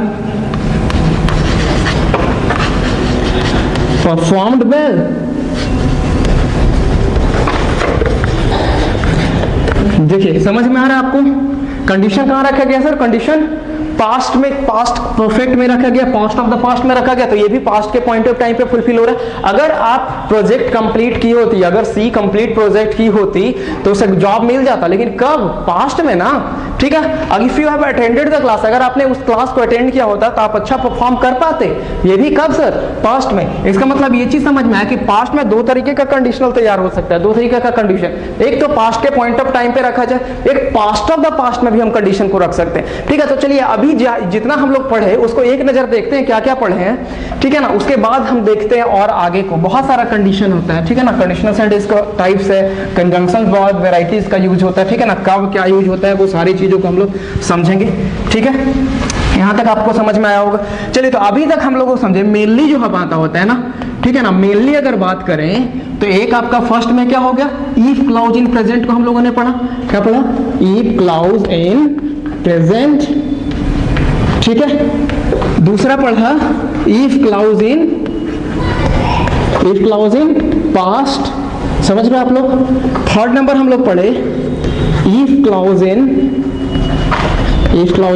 performed well, देखिए समझ में आ रहा है आपको। कंडीशन कहां रखा गया सर, कंडीशन पास्ट में, पास्ट परफेक्ट में रखा गया, पास्ट ऑफ द पास्ट में रखा गया, तो ये भी पास्ट के पॉइंट ऑफ टाइम पे फुलफिल हो रहा है। अगर आप प्रोजेक्ट कंप्लीट की होती, अगर सी कंप्लीट प्रोजेक्ट की होती तो उसे जॉब मिल जाता, लेकिन कब, पास्ट में ना, ठीक है। If you have attended the class, अगर आपने उस क्लास को अटेंड किया होता तो आप अच्छा परफॉर्म कर पाते, ये भी कब सर, पास्ट में। इसका मतलब ये चीज समझ में आया कि पास्ट में दो तरीके का कंडीशनल तैयार हो सकता है, दो तरीके का कंडीशन, एक तो पास्ट के पॉइंट ऑफ टाइम पे रखा जाए, एक पास्ट ऑफ द पास्ट में भी हम कंडीशन को रख सकते हैं, ठीक है। तो चलिए अभी जितना हम लोग पढ़े उसको एक नजर देखते हैं, क्या क्या पढ़े हैं, ठीक है ना। उसके बाद हम देखते हैं और आगे को, बहुत सारा कंडीशन होता है, ठीक है ना। कंडीशनल सेंटेंस का टाइप्स है, कंजंक्शंस बहुत वैरायटीज का यूज होता है, ठीक है ना। कब क्या यूज होता है वो सारी चीजों को हम लोग समझेंगे, ठीक है। यहां तक आपको समझ में आया होगा। चलिए तो अभी तक हम लोग को समझे, मेनली जो हम आता होता है ना, ठीक है ना, मेनली अगर बात करें तो एक आपका फर्स्ट में क्या हो गया, इफ क्लाउज इन प्रेजेंट को हम लोगों ने पढ़ा, क्या पढ़ा, इफ क्लाउज इन प्रेजेंट, ठीक है। दूसरा पढ़ा इफ क्लाउज इन पास्ट, समझ रहे आप लोग। थर्ड नंबर हम लोग पढ़े if clause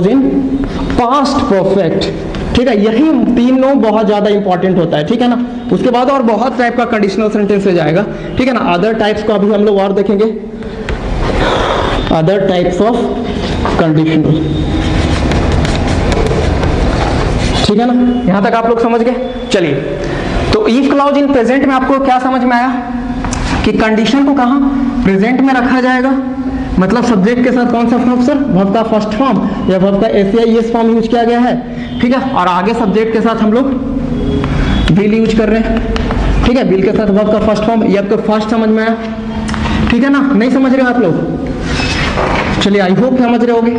in past perfect, ठीक है। यही तीनों बहुत ज्यादा इंपॉर्टेंट होता है, ठीक है ना। उसके बाद और बहुत टाइप का कंडीशनल सेंटेंस हो जाएगा, ठीक है ना। अदर टाइप्स को अभी हम लोग और देखेंगे, अदर टाइप्स ऑफ कंडीशनल। ठीक है ना, यहां तक आप लोग समझ गए। चलिए, तो इफ क्लॉज इन प्रेजेंट में आपको क्या समझ में आया कि कंडीशन को कहां प्रेजेंट में रखा जाएगा, मतलब सब्जेक्ट के साथ कौन सा फॉर्म सर, वर्ब का फर्स्ट फॉर्म या वर्ब का एस फॉर्म यूज किया गया है। ठीक है, और आगे सब्जेक्ट के साथ हम लोग विल यूज कर रहे हैं। ठीक है, विल के साथ वर्ब का फर्स्ट फॉर्म, ये आपको फर्स्ट समझ में आया। ठीक है ना, नहीं समझ रहे हो आप लोग? चलिए, आई होप समझ रहे होगे।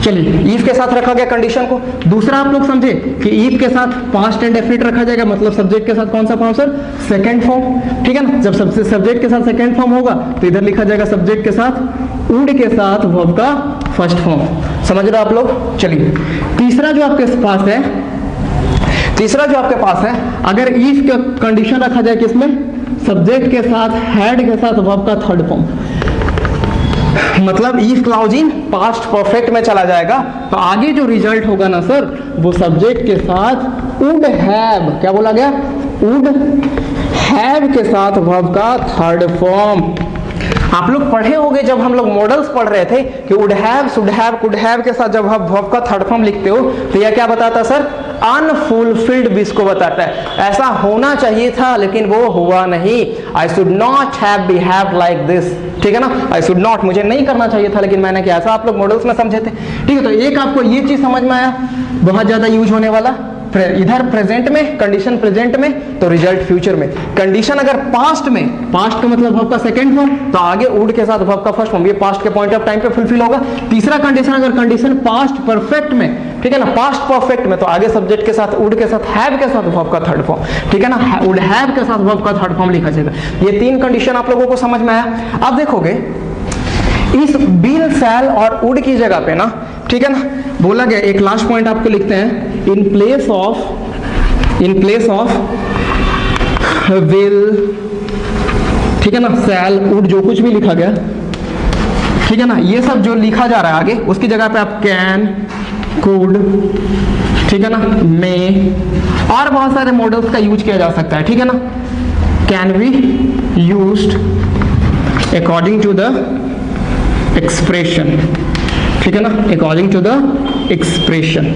चलिए, इफ के साथ रखा गया कंडीशन को। दूसरा आप लोग समझे कि इफ के साथ पास्ट एंड डेफिनिट रखा जाएगा, मतलब सब्जेक्ट के साथ कौन सा फॉर्म सर, सेकंड फॉर्म। ठीक है ना, जब सब्जेक्ट के साथ सेकंड फॉर्म होगा तो इधर लिखा जाएगा सब्जेक्ट के साथ वुड के साथ वर्ब का फर्स्ट फॉर्म। समझ रहे हो आप लोग? चलिए, तीसरा जो आपके पास है, अगर इफ का कंडीशन रखा जाए किसमें, सब्जेक्ट के साथ हैड के साथ वर्ब का थर्ड फॉर्म, मतलब if clause in past perfect में चला जाएगा तो आगे जो रिजल्ट होगा ना सर, वो सब्जेक्ट के साथ वुड हैव, क्या बोला गया, वुड हैव के साथ वर्ब का थर्ड फॉर्म। आप लोग पढ़े होंगे जब हम लोग मॉडल्स पढ़ रहे थे कि would have, should have, could have के साथ जब आप वर्ब का थर्ड फॉर्म लिखते हो तो यह क्या बताता सर, अनफुलफिल्ड विश को बताता है। ऐसा होना चाहिए था लेकिन वो हुआ नहीं। I should not have behaved like this. ठीक है ना, आई शुड नॉट, मुझे नहीं करना चाहिए था लेकिन मैंने किया। ऐसा आप लोग मॉडल्स में समझे थे। ठीक है, तो एक आपको ये चीज समझ में आया, बहुत ज्यादा यूज होने वाला, इधर प्रेजेंट में कंडीशन, प्रेजेंट में तो रिजल्ट फ्यूचर में। कंडीशन अगर पास्ट में, पास्ट का मतलब वर्ब का सेकंड फॉर्म, तो आगे वुड के साथ वर्ब का फर्स्ट फॉर्म, ये पास्ट के पॉइंट ऑफ टाइम पे फुलफिल होगा। तीसरा कंडीशन, अगर कंडीशन पास्ट परफेक्ट में, ठीक है ना, पास्ट परफेक्ट में, तो आगे सब्जेक्ट के साथ वुड के साथ हैव के साथ वर्ब का थर्ड फॉर्म। ठीक है ना, वुड हैव के साथ वर्ब का थर्ड फॉर्म लिखा जाएगा। ये तीन कंडीशन आप लोगों को समझ में आया। अब देखोगे इस बिल, सैल और वुड की जगह पे ना, ठीक है ना, बोला गया, एक लास्ट पॉइंट आपको लिखते हैं, इन प्लेस ऑफ विल, ठीक है ना, सैल, वुड, जो कुछ भी लिखा गया, ठीक है ना, ये सब जो लिखा जा रहा है आगे, उसकी जगह पे आप कैन, कुड, ठीक है ना, मे और बहुत सारे मॉडल्स का यूज किया जा सकता है। ठीक है ना, can be used according to the expression. ठीक है ना, अकॉर्डिंग टू द एक्सप्रेशन।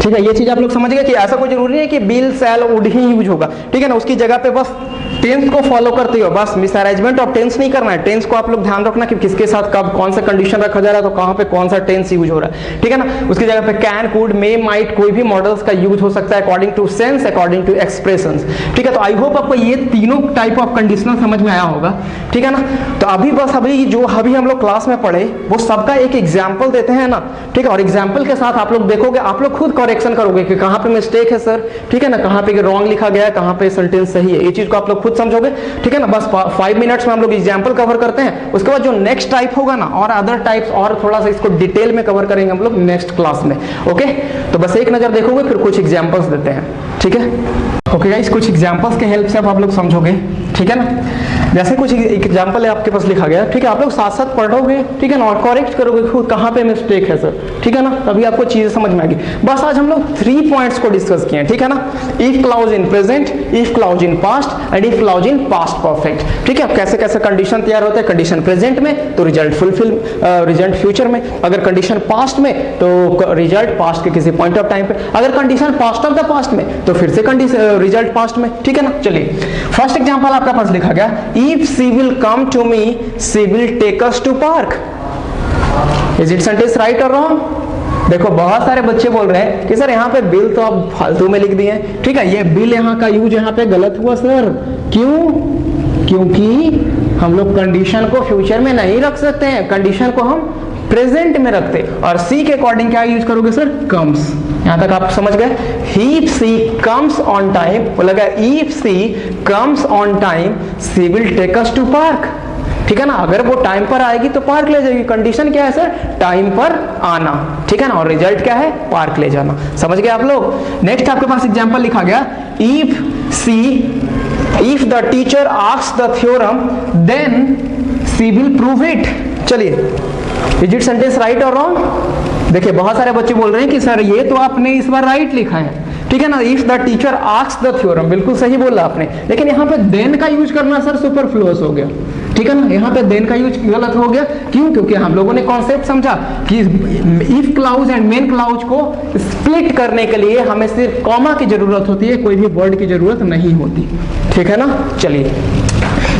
ठीक है, ये चीज आप लोग समझ गए कि ऐसा कोई जरूरी नहीं है कि बिल, सैल, वुड ही यूज होगा। ठीक है ना, उसकी जगह पे बस टेंस को फॉलो करते हो, बस मिस अरेंजमेंट ऑफ टेंस नहीं करना है। टेंस को आप लोग ध्यान रखना कि किसके साथ कब कौन सा कंडीशन रखा जा रहा है, तो कहां पे कौन सा टेंस यूज हो रहा है। ठीक है ना, उसकी जगह पे कैन, कुड, मे, माइट, कोई भी मॉडल्स का यूज हो सकता है according to sense, according to expressions. ठीक है, तो आई होप आपको ये तीनों टाइप ऑफ कंडीशनल समझ में आया होगा। ठीक है ना, तो अभी बस अभी हम लोग क्लास में पढ़े वो सबका एक एग्जाम्पल देते हैं ना। ठीक है, और एग्जाम्पल के साथ आप लोग देखोगे, आप लोग खुद करेक्शन करोगे कि कहां पे मिस्टेक है सर। ठीक है ना, कहां पे रॉन्ग लिखा गया है, कहां पे सेंटेंस सही है, ये चीज को आप लोग खुद समझोगे। ठीक है ना, बस 5 मिनट्स में हम लोग एग्जाम्पल कवर करते हैं। उसके बाद जो नेक्स्ट टाइप होगा ना, और अदर टाइप्स और थोड़ा सा इसको डिटेल में कवर करेंगे हम लोग नेक्स्ट क्लास में। ओके, तो बस एक नजर देखोगे, फिर कुछ एग्जाम्पल्स देते हैं। ठीक है, ओके गाइस, कुछ एग्जाम्पल्स के हेल्प से अब आप लोग समझोगे। ठीक है ना, जैसे कुछ एग्जाम्पल है आपके पास लिखा गया। ठीक है, आप लोग साथ साथ पढ़ोगे, ठीक है ना, और करेक्ट करोगे खुद कहां पे मिस्टेक है सर। ठीक है ना, तभी आपको चीजें समझ में आएगी। बस आज हम लोग 3 पॉइंट्स को डिस्कस किए हैं। ठीक है ना, if clause in present, if clause in past and if clause in past perfect. ठीक है, कैसे कैसे कंडीशन तैयार होते हैं। कंडीशन प्रेजेंट में तो रिजल्ट फुलफिल, रिजल्ट फ्यूचर में। अगर कंडीशन पास्ट में तो रिजल्ट पास्ट के किसी पॉइंट ऑफ टाइम पे। अगर condition past of the past में तो फिर से रिजल्ट पास्ट में। ठीक है ना, चलिए फर्स्ट एग्जांपल आपका पास लिखा गया, if she will come to me, she will take us to park. Is it sentence right और रॉन्ग? देखो बहुत सारे बच्चे बोल रहे हैं कि सर यहाँ पे बिल तो आप फालतू में लिख दिए हैं। ठीक है, ये बिल यहाँ का यूज यहाँ पे गलत हुआ सर। क्यों? क्योंकि हम लोग कंडीशन को फ्यूचर में नहीं रख सकते हैं, कंडीशन को हम प्रेजेंट में रखते। और सी के अकॉर्डिंग क्या यूज करोगे सर? कम्स। यहां तक आप समझ गए। If she comes on time, बोला गया if she comes on time she will take us to park. ठीक है ना, अगर वो टाइम पर आएगी तो पार्क ले जाएगी। कंडीशन क्या है सर? टाइम पर आना। ठीक है ना, और रिजल्ट क्या है? पार्क ले जाना। समझ गए आप लोग? नेक्स्ट आपके पास एग्जांपल लिखा गया, if the teacher asks the theorem then she will prove it. चलिए, इज इट सेंटेंस राइट और रॉन्ग? देखिए बहुत सारे बच्चे बोल रहे हैं कि सर ये तो आपने इस बार राइट लिखा है। ठीक है ना, if the teacher asks the theorem, बिल्कुल सही बोला आपने, लेकिन यहाँ पे देन का यूज करना सर सुपरफ्लुअस हो गया। ठीक है ना। यहाँ पे देन का यूज गलत हो गया, क्यों? क्योंकि हम लोगों ने कॉन्सेप्ट समझा कि if clause and main clause को स्प्लिट करने के लिए हमें सिर्फ कॉमा की जरूरत होती है, कोई भी वर्ड की जरूरत नहीं होती, ठीक है ना। चलिए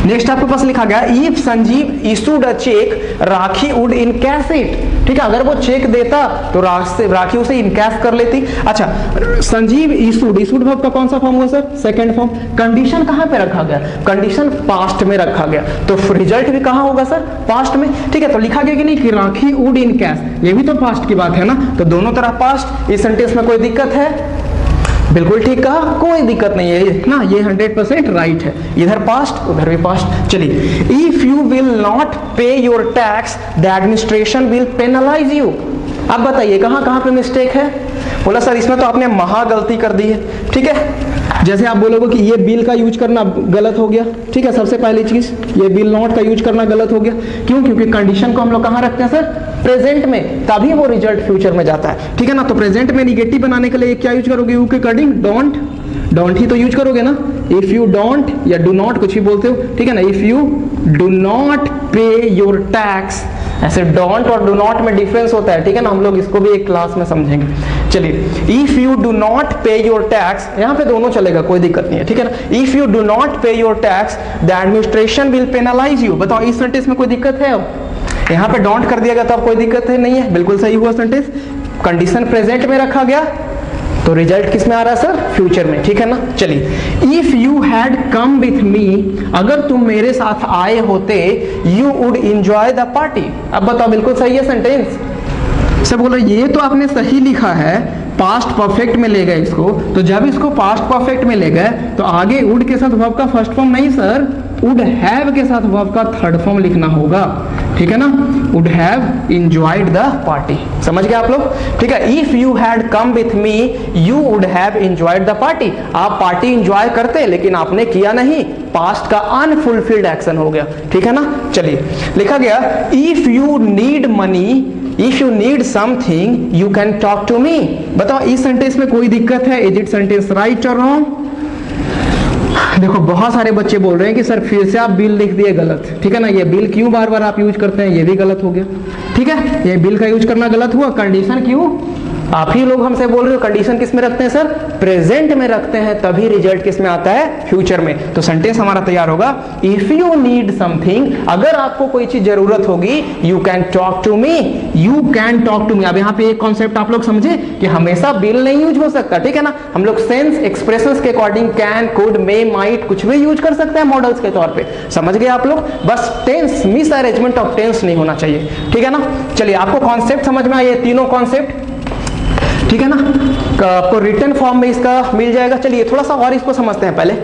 नेक्स्ट आपके पास लिखा गया if Sanjeev issued a cheque Rakhi would encash it, ठीक है। अगर वो चेक देता तो राखी उसे इनकैश कर लेती। अच्छा, संजीव इशूड, इशूड वर्ब का कौन सा फॉर्म हुआ सर? Second form. कंडीशन कहां पे रखा गया? कंडीशन पास्ट में रखा गया, तो रिजल्ट भी कहां होगा सर? पास्ट में, ठीक है। तो लिखा गया कि नहीं कि राखी वुड इनकैश, ये भी तो पास्ट की बात है ना, तो दोनों तरफ पास्ट। इस सेंटेंस में कोई दिक्कत है? बिल्कुल ठीक कहा, कोई दिक्कत नहीं है ना, ये 100% राइट है। इधर पास्ट उधर भी पास्ट। चलिए, इफ यू विल नॉट पे your tax the administration will penalise you. अब बताइए कहां कहां पे मिस्टेक है? बोला सर इसमें तो आपने महा गलती कर दी है, ठीक है। जैसे आप बोलोगे कि ये बिल का यूज करना गलत हो गया, ठीक है। सबसे पहली चीज ये विल नॉट का यूज करना गलत हो गया, क्यों? क्योंकि कंडीशन को हम लोग कहां रखते हैं सर? प्रेजेंट में, तभी वो रिजल्ट फ्यूचर में जाता है, ठीक है ना। तो प्रेजेंट में निगेटिव बनाने के लिए क्या यूज करोगे? यू के अकॉर्डिंग डोंट, डोंट ही तो यूज करोगे ना। इफ यू डोंट या डू नॉट कुछ भी बोलते हो, ठीक है ना। इफ यू डू नॉट पे योर टैक्स, ऐसे डोंट और डू नॉट में डिफरेंस होता है, ठीक है ना। हम लोग इसको भी एक क्लास में समझेंगे। चलिए, इफ यू डू नॉट पे योर टैक्स, यहाँ पे दोनों चलेगा, कोई दिक्कत नहीं है, ठीक है ना। इफ यू डू नॉट पे your tax the administration will penalise you. बताओ इस सेंटेंस में कोई दिक्कत है? यहाँ पे डोंट कर दिया गया तो अब कोई दिक्कत है? नहीं है, बिल्कुल सही हुआ सेंटेंस। कंडीशन प्रेजेंट में रखा गया तो रिजल्ट किस में आ रहा है सर? फ्यूचर में, ठीक है ना। चलिए, if you had come with me, अगर तुम मेरे साथ आए होते, you would enjoy the party. अब बताओ बिल्कुल सही है सेंटेंस। सब बोलो ये तो आपने सही लिखा है, पास्ट परफेक्ट में ले गए इसको, तो जब इसको पास्ट परफेक्ट में ले गए तो आगे वुड के साथ वर्ब का फर्स्ट फॉर्म नहीं सर, वुड हैव के साथ वर्ब का थर्ड फॉर्म लिखना होगा, ठीक है ना। Would have enjoyed the party, समझ गए आप लोग, ठीक है। If you had come with me you would have enjoyed the party. आप पार्टी एंजॉय करते लेकिन आपने किया नहीं, पास्ट का अनफुलफिल्ड एक्शन हो गया, ठीक है ना। चलिए, लिखा गया if you need money, if you need something you can talk to me. बताओ इस सेंटेंस में कोई दिक्कत है? इज इट सेंटेंस राइट और रॉन्ग? देखो बहुत सारे बच्चे बोल रहे हैं कि सर फिर से आप बिल लिख दिए गलत, ठीक है ना। ये बिल क्यों बार बार आप यूज करते हैं? ये भी गलत हो गया, ठीक है। ये बिल का यूज करना गलत हुआ। कंडीशन क्यों? आप ही लोग हमसे बोल रहे हो कंडीशन किस में रखते हैं सर? प्रेजेंट में रखते हैं, तभी रिजल्ट किस में आता है? फ्यूचर में। तो सेंटेंस हमारा तैयार होगा इफ यू नीड समथिंग, अगर आपको कोई चीज जरूरत होगी, you can talk to me, you can talk to me. अब यहाँ पे एक कॉन्सेप्ट आप लोग समझे कि हमेशा बिल नहीं यूज हो सकता, ठीक है ना। हम लोग सेंस एक्सप्रेशंस के according can, could, may, might कुछ भी यूज कर सकते हैं मॉडल्स के तौर पे, समझ गए आप लोग। बस tense, misarrangement of tense नहीं होना चाहिए, ठीक है ना। चलिए, आपको कॉन्सेप्ट समझ में आए तीनों कॉन्सेप्ट, ठीक है ना। आपको रिटन फॉर्म में इसका मिल जाएगा। चलिए थोड़ा सा और इसको समझते हैं पहले।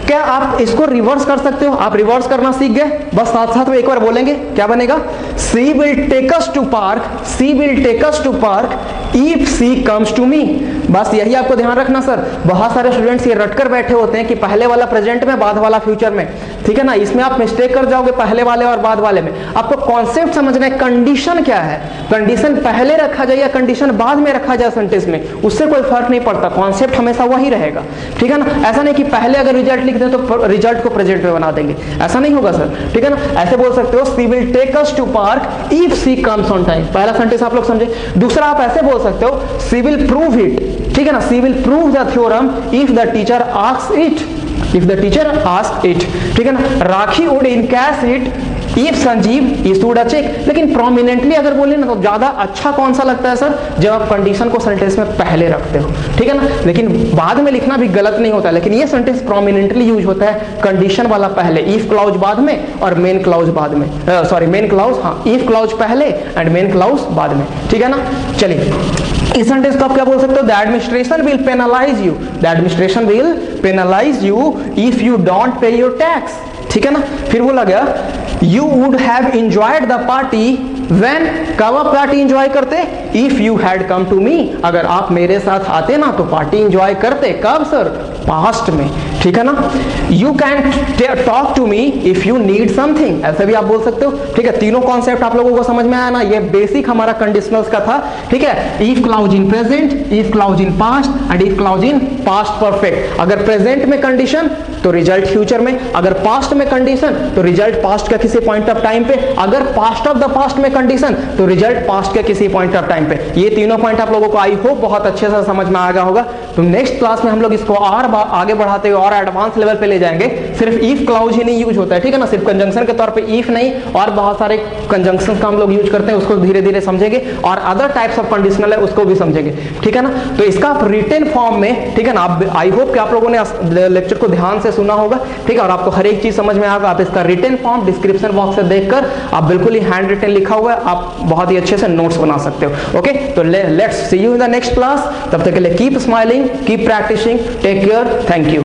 क्या आप इसको रिवर्स कर सकते हो? आप रिवर्स करना सीख गए, बस साथ साथ में एक बार बोलेंगे, क्या बनेगा? She will take us to park, she will take us to park if she comes to me. बस यही आपको ध्यान रखना सर। बहुत सारे स्टूडेंट्स ये रटकर बैठे होते हैं कि पहले वाला प्रेजेंट में, बाद वाला फ्यूचर में, ठीक है ना। इसमें आप मिस्टेक कर जाओगे, पहले वाले और बाद वाले में। आपको कॉन्सेप्ट समझना है, कंडीशन क्या है, कंडीशन पहले रखा जाए या कंडीशन बाद में रखा जाए सेंटेंस में, उससे कोई फर्क नहीं पड़ता, कॉन्सेप्ट हमेशा वही रहेगा, ठीक है ना। ऐसा नहीं कि पहले अगर रिजल्ट लिख दें तो रिजल्ट को प्रेजेंट में बना देंगे, ऐसा नहीं होगा सर, ठीक है ना। ऐसे बोल सकते हो she will take us to park if she comes on time, पहला सेंटेंस आप लोग समझे। दूसरा आप ऐसे बोल सकते हो सी विल प्रूव इट, ठीक है ना। She will prove the theorem if the teacher asks it, if the teacher asks it, ठीक है ना। Rakhi would encash it if Sanjeev issued a cheque. लेकिन प्रोमिनेंटली अगर बोले ना तो ज्यादा अच्छा कौन सा लगता है सर? जब आप कंडीशन को सेंटेंस में पहले रखते हो, ठीक है ना। लेकिन बाद में लिखना भी गलत नहीं होता, लेकिन ये सेंटेंस प्रोमिनेंटली यूज होता है कंडीशन वाला पहले, इफ क्लाउज बाद में और मेन क्लाउज बाद में, सॉरी मेन क्लाउज, हाँ, इफ क्लाउज पहले एंड मेन क्लाउज बाद में, ठीक है ना। चलिए, इस सेंटेंस को आप क्या बोल सकते हो? The administration will penalise you, the administration will penalise you if you don't pay your tax, ठीक है ना। फिर बोला गया you would have enjoyed the party when, कब आप पार्टी एंजॉय करते? If you had come to me, अगर आप मेरे साथ आते ना तो पार्टी एंजॉय करते, कब सर? पास्ट में, ठीक है ना। You can talk to me if you need something, ऐसे भी आप बोल सकते हो, ठीक है। तीनों कॉन्सेप्ट आप लोगों को समझ में आया ना, ये बेसिक हमारा कंडीशनल्स का था, ठीक है। If clause in present, if clause in past and if clause in past perfect. अगर प्रेजेंट में कंडीशन तो रिजल्ट फ्यूचर में, अगर पास्ट में कंडीशन तो रिजल्ट पास्ट का किसी पॉइंट ऑफ टाइम पे, अगर पास्ट ऑफ द पास्ट में कंडीशन तो रिजल्ट पास्ट के किसी पॉइंट ऑफ टाइम पे। ये तीनों पॉइंट आप लोगों को आई होप बहुत अच्छे से समझ में आ गया होगा। तो नेक्स्ट क्लास में हम लोग इसको और आगे बढ़ाते हुए और एडवांस लेवल पे ले जाएंगे। सिर्फ इफ क्लाउज ही नहीं यूज होता है, ठीक है ना, सिर्फ कंजंक्शन के तौर पे इफ नहीं, और बहुत सारे कंजंक्शन का हम लोग यूज करते हैं, उसको धीरे धीरे समझेंगे, और अदर टाइप्स ऑफ कंडीशनल है उसको भी समझेंगे, ठीक है ना। तो इसका रिटन फॉर्म में, ठीक है ना, आई होप कि आप लोगों ने लेक्चर को ध्यान से सुना होगा, ठीक है, और आपको हर एक चीज समझ में आएगा। आप इसका रिटन फॉर्म डिस्क्रिप्शन बॉक्स से देखकर आप बिल्कुल ही हैंड रिटन लिखा हुआ है, आप बहुत ही अच्छे से नोट्स बना सकते हो। ओके, तो let's see you in the next class. तब तक के लिए keep smiling, keep practising, take care, thank you.